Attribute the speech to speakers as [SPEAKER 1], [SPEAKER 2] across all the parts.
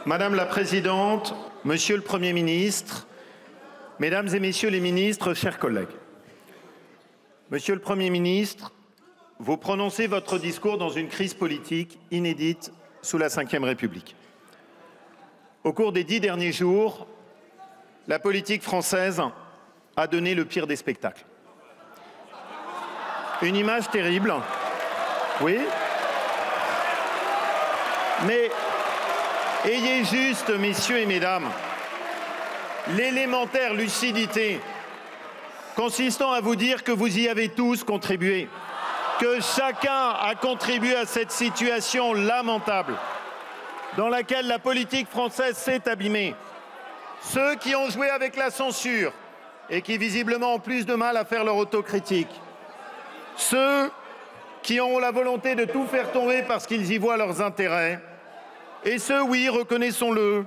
[SPEAKER 1] Madame la Présidente, Monsieur le Premier ministre, Mesdames et Messieurs les ministres, chers collègues. Monsieur le Premier ministre, vous prononcez votre discours dans une crise politique inédite sous la Ve République. Au cours des 10 derniers jours, la politique française a donné le pire des spectacles. Une image terrible, oui, mais ayez juste, messieurs et mesdames, l'élémentaire lucidité consistant à vous dire que vous y avez tous contribué, que chacun a contribué à cette situation lamentable dans laquelle la politique française s'est abîmée. Ceux qui ont joué avec la censure et qui visiblement ont plus de mal à faire leur autocritique. Ceux qui ont la volonté de tout faire tomber parce qu'ils y voient leurs intérêts. Et ceux, oui, reconnaissons-le,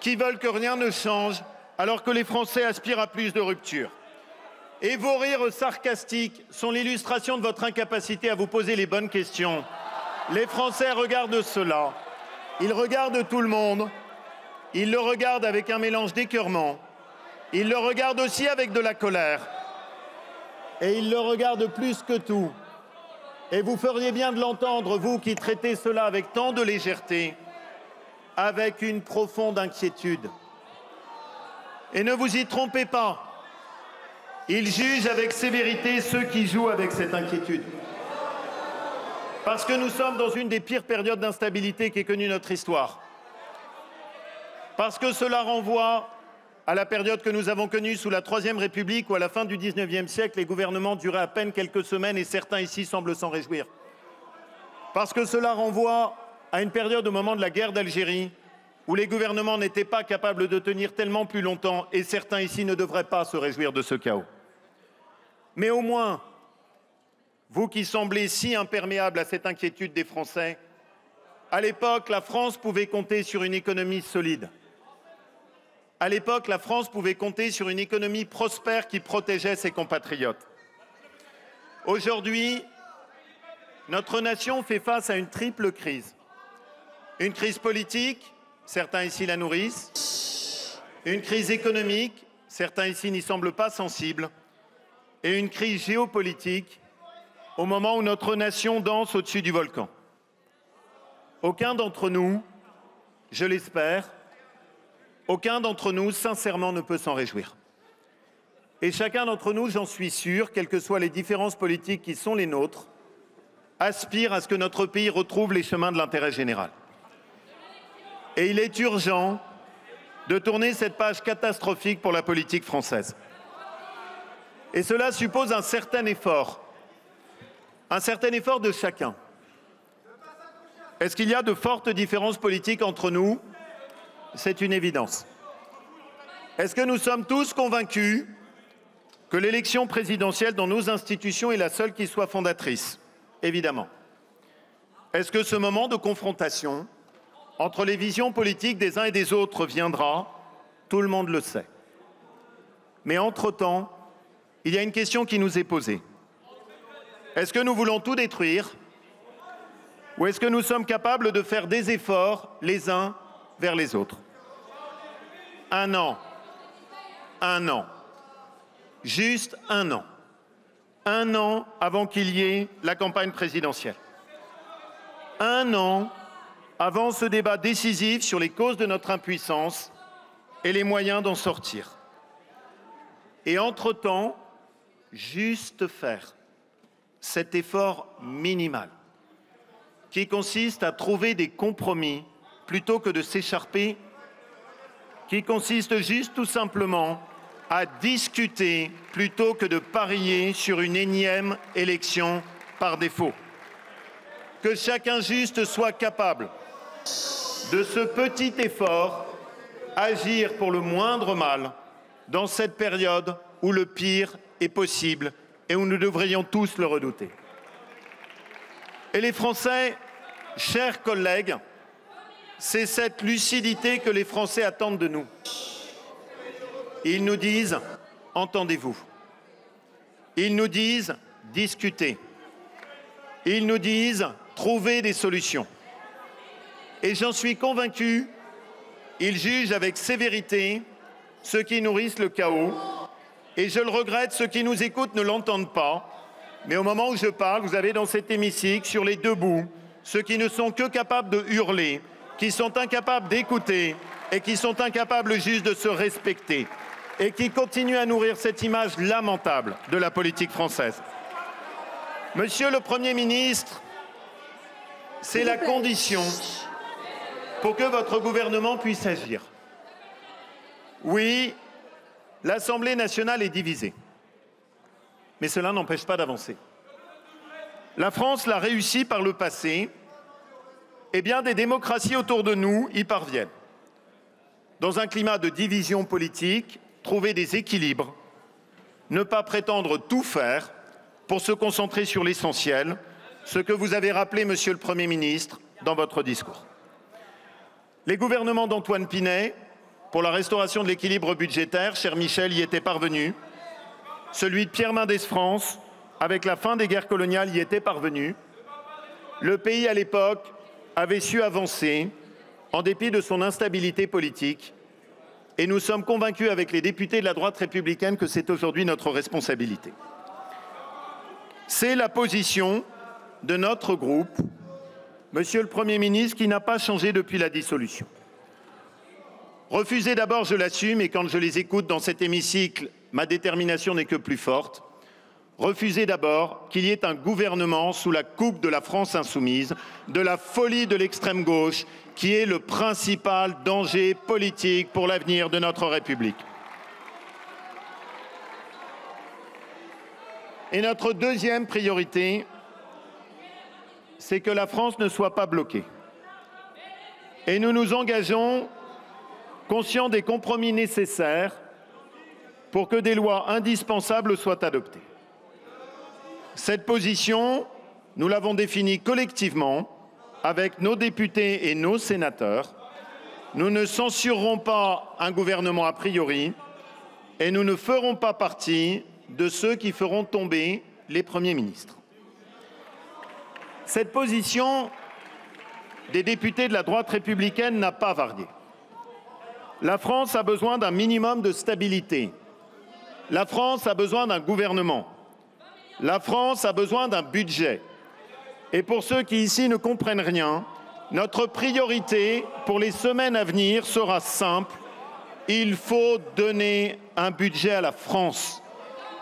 [SPEAKER 1] qui veulent que rien ne change alors que les Français aspirent à plus de rupture. Et vos rires sarcastiques sont l'illustration de votre incapacité à vous poser les bonnes questions. Les Français regardent cela. Ils regardent tout le monde. Ils le regardent avec un mélange d'écœurement. Ils le regardent aussi avec de la colère. Et ils le regardent plus que tout. Et vous feriez bien de l'entendre, vous qui traitez cela avec tant de légèreté, avec une profonde inquiétude. Et ne vous y trompez pas. Ils jugent avec sévérité ceux qui jouent avec cette inquiétude. Parce que nous sommes dans une des pires périodes d'instabilité qu'ait connue notre histoire. Parce que cela renvoie à la période que nous avons connue sous la Troisième République où, à la fin du XIXe siècle, les gouvernements duraient à peine quelques semaines et certains ici semblent s'en réjouir. Parce que cela renvoie à une période au moment de la guerre d'Algérie où les gouvernements n'étaient pas capables de tenir tellement plus longtemps et certains ici ne devraient pas se réjouir de ce chaos. Mais au moins, vous qui semblez si imperméables à cette inquiétude des Français, à l'époque, la France pouvait compter sur une économie solide. À l'époque, la France pouvait compter sur une économie prospère qui protégeait ses compatriotes. Aujourd'hui, notre nation fait face à une triple crise. Une crise politique, certains ici la nourrissent. Une crise économique, certains ici n'y semblent pas sensibles. Et une crise géopolitique, au moment où notre nation danse au-dessus du volcan. Aucun d'entre nous, je l'espère, aucun d'entre nous, sincèrement, ne peut s'en réjouir. Et chacun d'entre nous, j'en suis sûr, quelles que soient les différences politiques qui sont les nôtres, aspire à ce que notre pays retrouve les chemins de l'intérêt général. Et il est urgent de tourner cette page catastrophique pour la politique française. Et cela suppose un certain effort de chacun. Est-ce qu'il y a de fortes différences politiques entre nous? C'est une évidence. Est-ce que nous sommes tous convaincus que l'élection présidentielle dans nos institutions est la seule qui soit fondatrice? Évidemment. Est-ce que ce moment de confrontation entre les visions politiques des uns et des autres viendra? Tout le monde le sait. Mais entre-temps, il y a une question qui nous est posée. Est-ce que nous voulons tout détruire? Ou est-ce que nous sommes capables de faire des efforts les uns vers les autres? Un an, juste un an avant qu'il y ait la campagne présidentielle. Un an avant ce débat décisif sur les causes de notre impuissance et les moyens d'en sortir. Et entre-temps, juste faire cet effort minimal qui consiste à trouver des compromis plutôt que de s'écharper, qui consiste juste tout simplement à discuter plutôt que de parier sur une énième élection par défaut. Que chacun juste soit capable de ce petit effort, agir pour le moindre mal dans cette période où le pire est possible et où nous devrions tous le redouter. Et les Français, chers collègues, c'est cette lucidité que les Français attendent de nous. Ils nous disent « entendez-vous ». Ils nous disent « discutez ». Ils nous disent « trouvez des solutions ». Et j'en suis convaincu, Il juge avec sévérité ceux qui nourrissent le chaos. Et je le regrette, ceux qui nous écoutent ne l'entendent pas. Mais au moment où je parle, vous avez dans cet hémicycle, sur les deux bouts, ceux qui ne sont que capables de hurler, qui sont incapables d'écouter et qui sont incapables juste de se respecter et qui continuent à nourrir cette image lamentable de la politique française. Monsieur le Premier ministre, c'est la condition pour que votre gouvernement puisse agir. Oui, l'Assemblée nationale est divisée, mais cela n'empêche pas d'avancer. La France l'a réussi par le passé, et bien des démocraties autour de nous y parviennent. Dans un climat de division politique, trouver des équilibres, ne pas prétendre tout faire pour se concentrer sur l'essentiel, ce que vous avez rappelé, Monsieur le Premier ministre, dans votre discours. Les gouvernements d'Antoine Pinay, pour la restauration de l'équilibre budgétaire, cher Michel, y étaient parvenus. Celui de Pierre Mendès France, avec la fin des guerres coloniales, y était parvenu. Le pays, à l'époque, avait su avancer en dépit de son instabilité politique. Et nous sommes convaincus avec les députés de la droite républicaine que c'est aujourd'hui notre responsabilité. C'est la position de notre groupe, Monsieur le Premier ministre, qui n'a pas changé depuis la dissolution. Refuser d'abord, je l'assume, et quand je les écoute dans cet hémicycle, ma détermination n'est que plus forte. Refuser d'abord qu'il y ait un gouvernement sous la coupe de la France insoumise, de la folie de l'extrême gauche, qui est le principal danger politique pour l'avenir de notre République. Et notre deuxième priorité, c'est que la France ne soit pas bloquée. Et nous nous engageons, conscients des compromis nécessaires, pour que des lois indispensables soient adoptées. Cette position, nous l'avons définie collectivement avec nos députés et nos sénateurs. Nous ne censurerons pas un gouvernement a priori et nous ne ferons pas partie de ceux qui feront tomber les premiers ministres. Cette position des députés de la droite républicaine n'a pas varié. La France a besoin d'un minimum de stabilité. La France a besoin d'un gouvernement. La France a besoin d'un budget. Et pour ceux qui ici ne comprennent rien, notre priorité pour les semaines à venir sera simple. Il faut donner un budget à la France.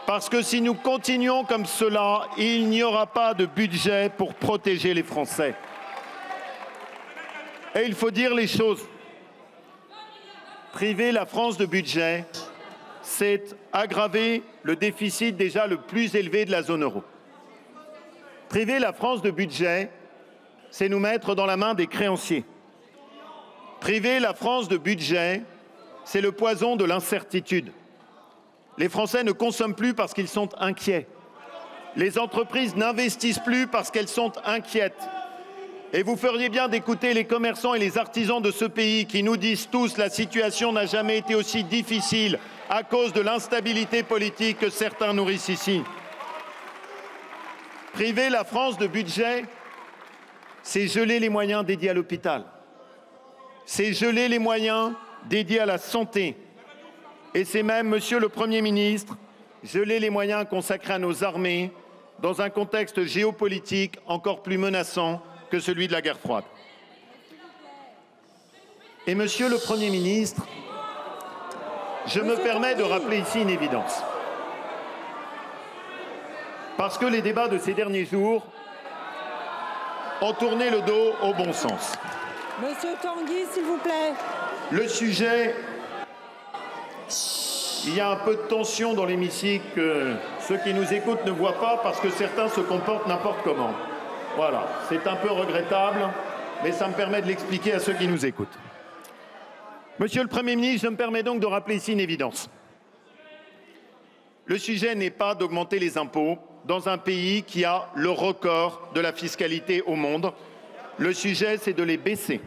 [SPEAKER 1] Parce que si nous continuons comme cela, il n'y aura pas de budget pour protéger les Français. Et il faut dire les choses. Priver la France de budget, c'est aggraver le déficit déjà le plus élevé de la zone euro. Priver la France de budget, c'est nous mettre dans la main des créanciers. Priver la France de budget, c'est le poison de l'incertitude. Les Français ne consomment plus parce qu'ils sont inquiets. Les entreprises n'investissent plus parce qu'elles sont inquiètes. Et vous feriez bien d'écouter les commerçants et les artisans de ce pays qui nous disent tous la situation n'a jamais été aussi difficile à cause de l'instabilité politique que certains nourrissent ici. Priver la France de budget, c'est geler les moyens dédiés à l'hôpital. C'est geler les moyens dédiés à la santé. Et c'est même, Monsieur le Premier ministre, geler les moyens consacrés à nos armées dans un contexte géopolitique encore plus menaçant que celui de la guerre froide. Et Monsieur le Premier ministre, je me permets de rappeler ici une évidence. Parce que les débats de ces derniers jours ont tourné le dos au bon sens.
[SPEAKER 2] Monsieur Tanguy, s'il vous plaît.
[SPEAKER 1] Le sujet... Il y a un peu de tension dans l'hémicycle que ceux qui nous écoutent ne voient pas parce que certains se comportent n'importe comment. Voilà, c'est un peu regrettable, mais ça me permet de l'expliquer à ceux qui nous écoutent. Monsieur le Premier ministre, je me permets donc de rappeler ici une évidence. Le sujet n'est pas d'augmenter les impôts dans un pays qui a le record de la fiscalité au monde. Le sujet, c'est de les baisser.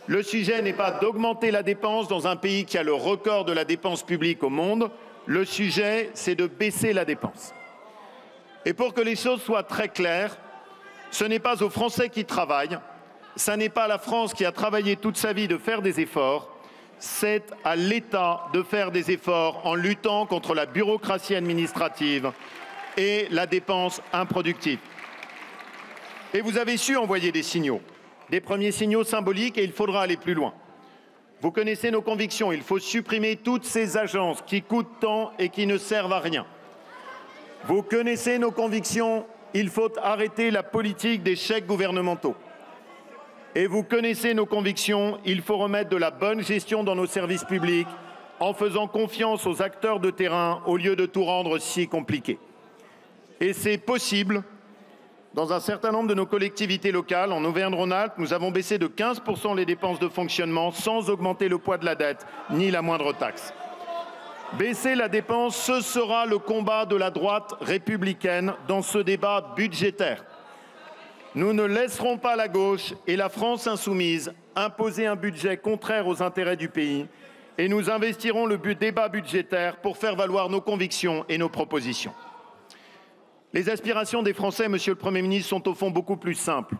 [SPEAKER 1] Le sujet n'est pas d'augmenter la dépense dans un pays qui a le record de la dépense publique au monde. Le sujet, c'est de baisser la dépense. Et pour que les choses soient très claires, ce n'est pas aux Français qui travaillent, ça n'est pas la France qui a travaillé toute sa vie de faire des efforts, c'est à l'État de faire des efforts en luttant contre la bureaucratie administrative et la dépense improductive. Et vous avez su envoyer des signaux, des premiers signaux symboliques, et il faudra aller plus loin. Vous connaissez nos convictions, il faut supprimer toutes ces agences qui coûtent tant et qui ne servent à rien. Vous connaissez nos convictions, il faut arrêter la politique des chèques gouvernementaux. Et vous connaissez nos convictions, il faut remettre de la bonne gestion dans nos services publics en faisant confiance aux acteurs de terrain au lieu de tout rendre si compliqué. Et c'est possible. Dans un certain nombre de nos collectivités locales, en Auvergne-Rhône-Alpes, nous avons baissé de 15% les dépenses de fonctionnement sans augmenter le poids de la dette ni la moindre taxe. Baisser la dépense, ce sera le combat de la droite républicaine dans ce débat budgétaire. Nous ne laisserons pas la gauche et la France insoumise imposer un budget contraire aux intérêts du pays, et nous investirons le débat budgétaire pour faire valoir nos convictions et nos propositions. Les aspirations des Français, Monsieur le Premier ministre, sont au fond beaucoup plus simples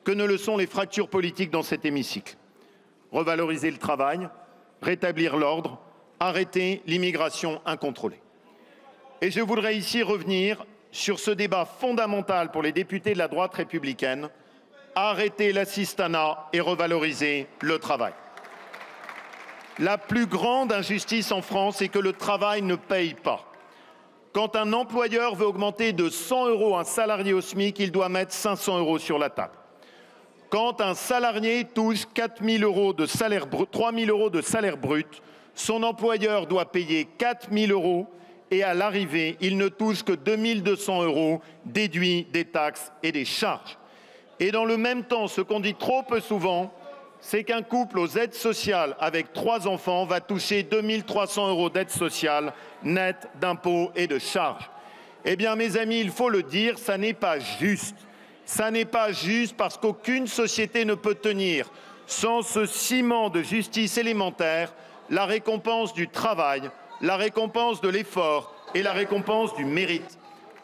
[SPEAKER 1] que ne le sont les fractures politiques dans cet hémicycle. Revaloriser le travail, rétablir l'ordre, arrêter l'immigration incontrôlée. Et je voudrais ici revenir sur ce débat fondamental pour les députés de la droite républicaine, arrêter l'assistanat et revaloriser le travail. La plus grande injustice en France est que le travail ne paye pas. Quand un employeur veut augmenter de 100 € un salarié au SMIC, il doit mettre 500 € sur la table. Quand un salarié touche 4 000 € de salaire brut, 3 000 € de salaire brut, son employeur doit payer 4 000 € et à l'arrivée, il ne touche que 2 200 € déduits des taxes et des charges. Et dans le même temps, ce qu'on dit trop peu souvent, c'est qu'un couple aux aides sociales avec 3 enfants va toucher 2 300 € d'aide sociale nette d'impôts et de charges. Eh bien, mes amis, il faut le dire, ça n'est pas juste. Ça n'est pas juste parce qu'aucune société ne peut tenir sans ce ciment de justice élémentaire, la récompense du travail, la récompense de l'effort et la récompense du mérite.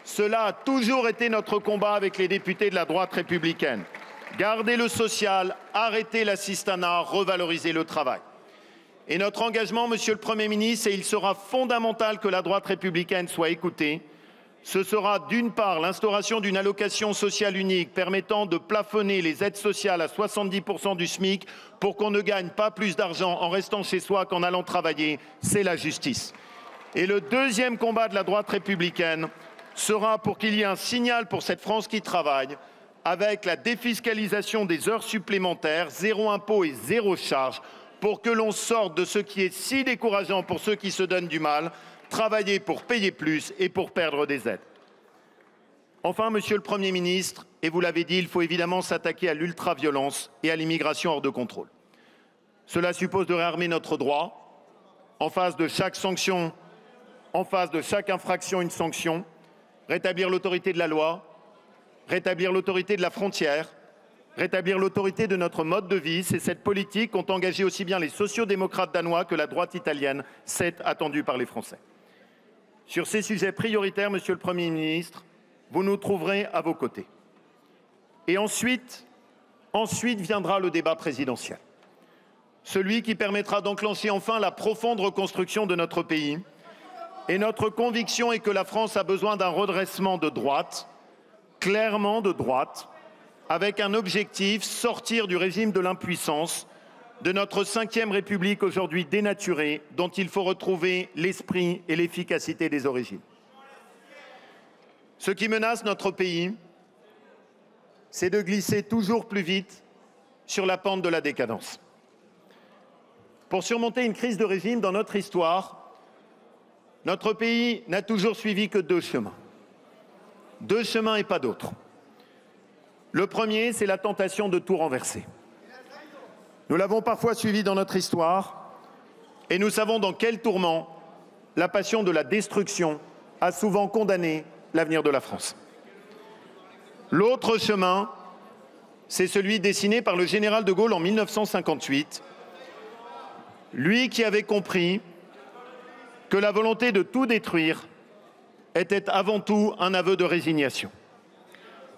[SPEAKER 1] Cela a toujours été notre combat avec les députés de la droite républicaine. Garder le social, arrêter l'assistanat, revaloriser le travail. Et notre engagement, Monsieur le Premier ministre, et il sera fondamental que la droite républicaine soit écoutée, ce sera d'une part l'instauration d'une allocation sociale unique permettant de plafonner les aides sociales à 70% du SMIC pour qu'on ne gagne pas plus d'argent en restant chez soi qu'en allant travailler, c'est la justice. Et le deuxième combat de la droite républicaine sera pour qu'il y ait un signal pour cette France qui travaille, avec la défiscalisation des heures supplémentaires, 0 impôt et 0 charge, pour que l'on sorte de ce qui est si décourageant pour ceux qui se donnent du mal, travailler pour payer plus et pour perdre des aides. Enfin, Monsieur le Premier ministre, et vous l'avez dit, il faut évidemment s'attaquer à l'ultraviolence et à l'immigration hors de contrôle. Cela suppose de réarmer notre droit, en face de chaque sanction, en face de chaque infraction, une sanction, rétablir l'autorité de la loi, rétablir l'autorité de la frontière, rétablir l'autorité de notre mode de vie. C'est cette politique qu'ont engagée aussi bien les sociodémocrates danois que la droite italienne. C'est attendu par les Français. Sur ces sujets prioritaires, Monsieur le Premier ministre, vous nous trouverez à vos côtés. Et ensuite viendra le débat présidentiel. Celui qui permettra d'enclencher enfin la profonde reconstruction de notre pays. Et notre conviction est que la France a besoin d'un redressement de droite, clairement de droite, avec un objectif, sortir du régime de l'impuissance, de notre 5e République aujourd'hui dénaturée, dont il faut retrouver l'esprit et l'efficacité des origines. Ce qui menace notre pays, c'est de glisser toujours plus vite sur la pente de la décadence. Pour surmonter une crise de régime dans notre histoire, notre pays n'a toujours suivi que 2 chemins. 2 chemins et pas d'autres. Le premier, c'est la tentation de tout renverser. Nous l'avons parfois suivi dans notre histoire et nous savons dans quel tourment la passion de la destruction a souvent condamné l'avenir de la France. L'autre chemin, c'est celui dessiné par le général de Gaulle en 1958, lui qui avait compris que la volonté de tout détruire était avant tout un aveu de résignation.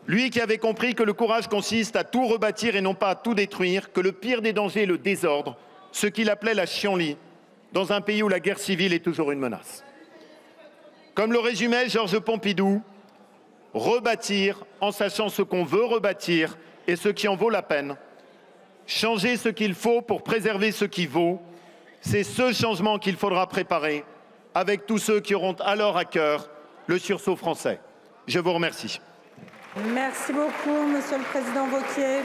[SPEAKER 1] Lui qui avait compris que le courage consiste à tout rebâtir et non pas à tout détruire, que le pire des dangers est le désordre, ce qu'il appelait la chienlit, dans un pays où la guerre civile est toujours une menace. Comme le résumait Georges Pompidou, rebâtir en sachant ce qu'on veut rebâtir et ce qui en vaut la peine. Changer ce qu'il faut pour préserver ce qui vaut, c'est ce changement qu'il faudra préparer avec tous ceux qui auront alors à cœur le sursaut français. Je vous remercie.
[SPEAKER 2] Merci beaucoup, Monsieur le Président Wauquiez.